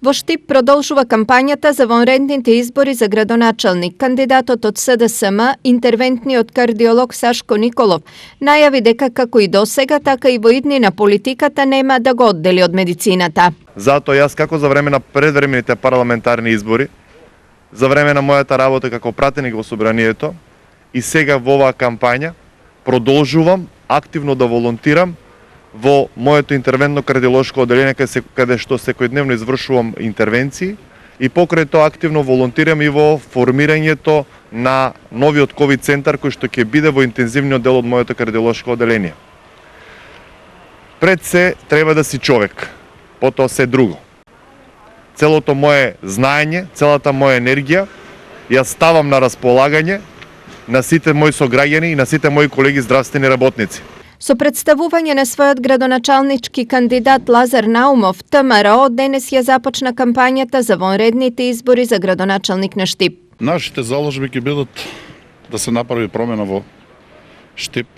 Во Штип продолжува кампањата за вонредните избори за градоначалник. Кандидатот од СДСМ, интервентниот кардиолог Сашко Николов, најави дека како и досега, така и во иднина политиката нема да го оддели од медицината. Затоа јас како за време на предвремените парламентарни избори, за време на мојата работа како пратеник во собранието и сега во оваа кампања продолжувам активно да волонтирам во моето интервентно кардиолошко одделение каде што секојдневно извршувам интервенции и покрај тоа активно волонтирам и во формирањето на новиот ковид центар кој што ќе биде во интензивниот дел од моето кардиолошко одделение. Пред се треба да си човек, потоа се друго. Целото мое знаење, целата моја енергија ја ставам на располагање на сите мои сограѓани и на сите мои колеги здравствени работници. Со представување на својот градоначалнички кандидат Лазар Наумов, ВМРО денес ја започна кампањата за вонредните избори за градоначалник на Штип. Нашите заложби ќе бидат да се направи промена во Штип,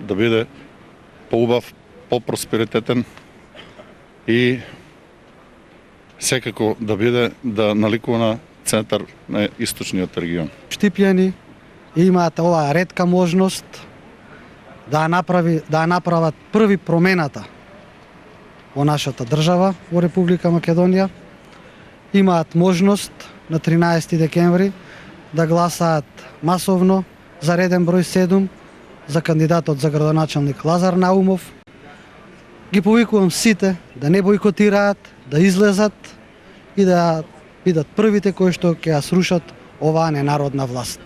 да биде поубав, попросперитетен и секако да наликува на центар на источниот регион. Штипјани имаат оваа ретка можност да направат први промената во нашата држава, во Република Македонија. Имаат можност на 13 декември да гласаат масовно за реден број 7 за кандидатот за градоначалник Лазар Наумов. Ги повикувам сите да не бойкотираат, да излезат и да бидат првите кои што ќе ја срушат оваа ненародна власт.